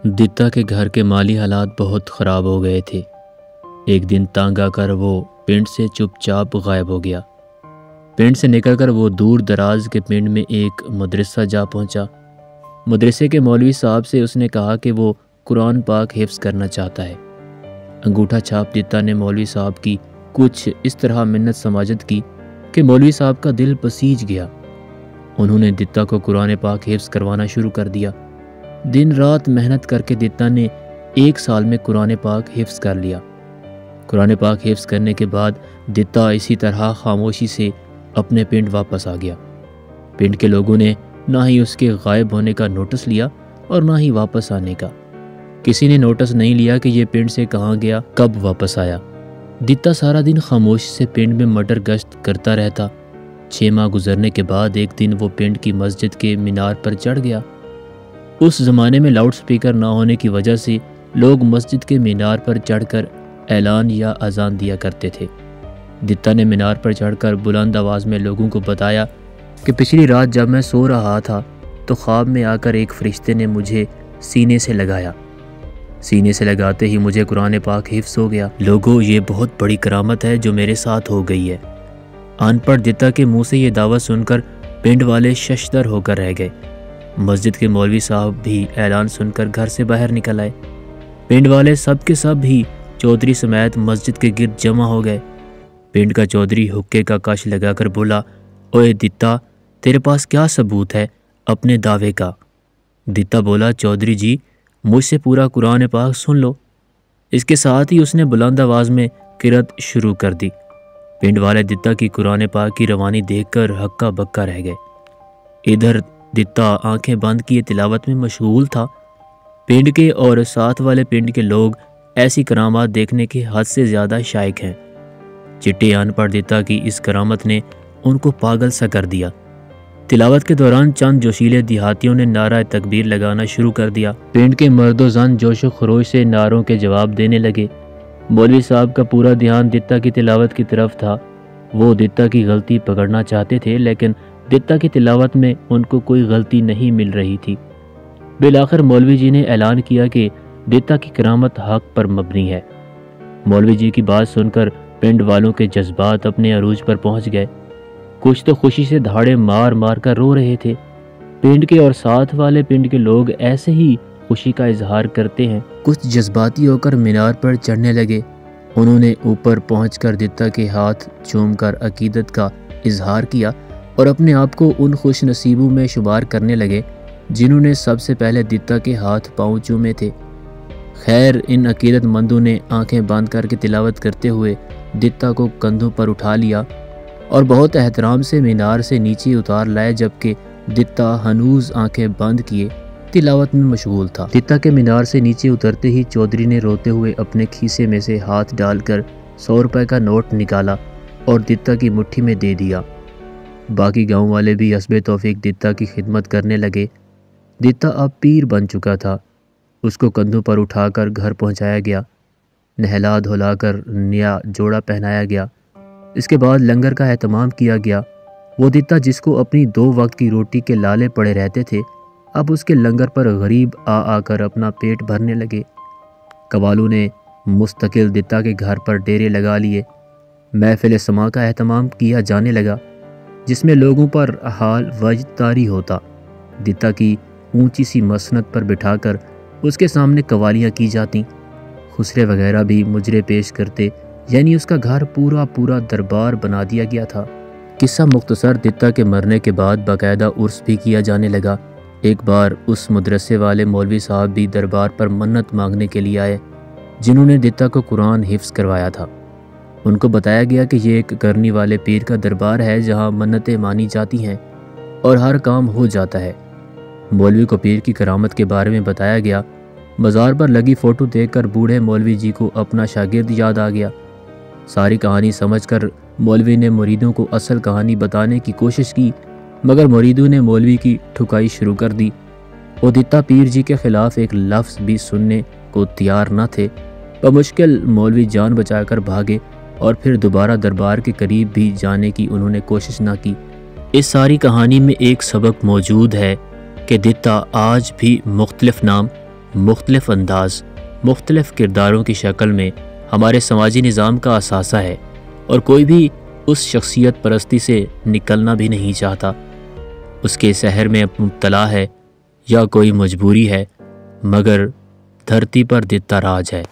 دتا کے گھر کے مالی حالات بہت خراب ہو گئے تھے۔ ایک دن تنگ آ کر وہ پنڈ سے چپ چاپ غائب ہو گیا۔ پنڈ سے نکل کر وہ دور دراز کے پنڈ میں ایک مدرسہ جا پہنچا۔ مدرسے کے مولوی صاحب سے اس نے کہا کہ وہ قرآن پاک حفظ کرنا چاہتا ہے۔ انگوٹھا چھاپ دتا نے مولوی صاحب کی کچھ اس طرح منت سماجت کی کہ مولوی صاحب کا دل پسیج گیا۔ انہوں نے دتا کو قرآن پاک حفظ کروانا شروع کر دیا۔ دن رات محنت کر کے دتا نے 1 سال میں قرآن پاک حفظ کر لیا۔ قرآن پاک حفظ کرنے کے بعد دتا اسی طرح خاموشی سے اپنے پنڈ واپس آ گیا۔ پنڈ کے لوگوں نے نہ ہی اس کے غائب ہونے کا نوٹس لیا اور نہ ہی واپس آنے کا۔ کسی نے نوٹس نہیں لیا کہ یہ پنڈ سے کہاں گیا، کب واپس آیا۔ دتا سارا دن خاموشی سے پنڈ میں مٹر گشت کرتا رہتا۔ 6 ماہ گزرنے کے بعد ایک دن وہ پنڈ کی مسجد کے مینار پر چڑھ گیا۔ اس زمانے میں لاؤڈ سپیکر نہ ہونے کی وجہ سے لوگ مسجد کے مینار پر چڑھ کر اعلان یا اذان دیا کرتے تھے۔ دتا نے مینار پر چڑھ کر بلند آواز میں لوگوں کو بتایا کہ پچھلی رات جب میں سو رہا تھا تو خواب میں آ کر ایک فرشتے نے مجھے سینے سے لگایا۔ سینے سے لگاتے ہی مجھے قرآن پاک حفظ ہو گیا۔ لوگوں، یہ بہت بڑی کرامت ہے جو میرے ساتھ ہو گئی ہے۔ ان پڑھ دتا کے منہ سے یہ دعوت سن کر پنڈ والے ششدر ہو کر رہ گئے۔ مسجد کے مولوی صاحب بھی اعلان سن کر گھر سے باہر نکل آئے۔ پنڈ والے سب کے سب ہی چودھری سمیت مسجد کے گرد جمع ہو گئے۔ پنڈ کا چودھری حقے کا کش لگا کر بولا، اوے دتا، تیرے پاس کیا ثبوت ہے اپنے دعوے کا؟ دتا بولا، چودھری جی، مجھ سے پورا قرآن پاک سن لو۔ اس کے ساتھ ہی اس نے بلند آواز میں قرأت شروع کر دی۔ پنڈ والے دتا کی قرآن پاک کی روانی دیکھ کر ہکا بکا رہ گئے۔ ادھر دتا آنکھیں بند کیے تلاوت میں مشغول تھا۔ پنڈ کے اور ساتھ والے پنڈ کے لوگ ایسی کرامات دیکھنے کے حد سے زیادہ شائق ہیں۔ چٹے ان پڑھ دتا کی اس کرامت نے ان کو پاگل سا کر دیا۔ تلاوت کے دوران چند جوشیلے دیہاتیوں نے نعرہ تکبیر لگانا شروع کر دیا۔ پنڈ کے مرد و زن جوش و خروش سے نعروں کے جواب دینے لگے۔ مولوی صاحب کا پورا دھیان دتا کی تلاوت کی طرف تھا۔ وہ دتا کی غلطی پکڑنا چاہتے تھے لیکن دتا کی تلاوت میں ان کو کوئی غلطی نہیں مل رہی تھی۔ بالآخر مولوی جی نے اعلان کیا کہ دتا کی کرامت حق پر مبنی ہے۔ مولوی جی کی بات سن کر پنڈ والوں کے جذبات اپنے عروج پر پہنچ گئے۔ کچھ تو خوشی سے دھاڑے مار مار کر رو رہے تھے۔ پنڈ کے اور ساتھ والے پنڈ کے لوگ ایسے ہی خوشی کا اظہار کرتے ہیں۔ کچھ جذباتی ہو کر مینار پر چڑھنے لگے۔ انہوں نے اوپر پہنچ کر دتا کے ہاتھ چوم کر عقیدت کا اظہار کیا اور اپنے آپ کو ان خوش نصیبوں میں شمار کرنے لگے جنہوں نے سب سے پہلے دتا کے ہاتھ پاؤں چومے تھے۔ خیر، ان عقیدت مندوں نے آنکھیں بند کر کے تلاوت کرتے ہوئے دتا کو کندھوں پر اٹھا لیا اور بہت احترام سے مینار سے نیچے اتار لائے، جبکہ دتا ہنوز آنکھیں بند کیے تلاوت میں مشغول تھا۔ دتا کے مینار سے نیچے اترتے ہی چودھری نے روتے ہوئے اپنے کھیسے میں سے ہاتھ ڈال کر 100 روپے کا نوٹ نکالا اور دتا کی مٹھی میں دے دیا۔ باقی گاؤں والے بھی حسب توفیق دتا کی خدمت کرنے لگے۔ دتا اب پیر بن چکا تھا۔ اس کو کندھوں پر اٹھا کر گھر پہنچایا گیا، نہلا دھلا کر نیا جوڑا پہنایا گیا۔ اس کے بعد لنگر کا اہتمام کیا گیا۔ وہ دتا جس کو اپنی 2 وقت کی روٹی کے لالے پڑے رہتے تھے، اب اس کے لنگر پر غریب آ کر اپنا پیٹ بھرنے لگے۔ قوالوں نے مستقل دتا کے گھر پر ڈیرے لگا لیے۔ محفل سماع کا اہتمام کیا جانے لگا جس میں لوگوں پر حال وجد طاری ہوتا۔ دتا کی اونچی سی مسند پر بٹھا کر اس کے سامنے قوالیاں کی جاتی، خسرے وغیرہ بھی مجرے پیش کرتے، یعنی اس کا گھر پورا دربار بنا دیا گیا تھا۔ قصہ مختصر، دتا کے مرنے کے بعد باقاعدہ عرس بھی کیا جانے لگا۔ ایک بار اس مدرسے والے مولوی صاحب بھی دربار پر منت مانگنے کے لیے آئے جنہوں نے دتا کو قرآن حفظ کروایا تھا۔ ان کو بتایا گیا کہ یہ ایک کرنی والے پیر کا دربار ہے جہاں منتیں مانی جاتی ہیں اور ہر کام ہو جاتا ہے۔ مولوی کو پیر کی کرامت کے بارے میں بتایا گیا۔ مزار پر لگی فوٹو دیکھ کر بوڑھے مولوی جی کو اپنا شاگرد یاد آ گیا۔ ساری کہانی سمجھ کر مولوی نے مریدوں کو اصل کہانی بتانے کی کوشش کی، مگر مریدوں نے مولوی کی ٹھکائی شروع کر دی۔ وہ دتا پیر جی کے خلاف ایک لفظ بھی سننے کو تیار نہ تھے۔ بمشکل مولوی جان بچا کر بھاگے اور پھر دوبارہ دربار کے قریب بھی جانے کی انہوں نے کوشش نہ کی۔ اس ساری کہانی میں ایک سبق موجود ہے کہ دتا آج بھی مختلف نام مختلف انداز، مختلف کرداروں کی شکل میں ہمارے سماجی نظام کا اثاثہ ہے، اور کوئی بھی اس شخصیت پرستی سے نکلنا بھی نہیں چاہتا۔ اس کے سحر میں مبتلا ہے یا کوئی مجبوری ہے، مگر دھرتی پر دیتا راج ہے۔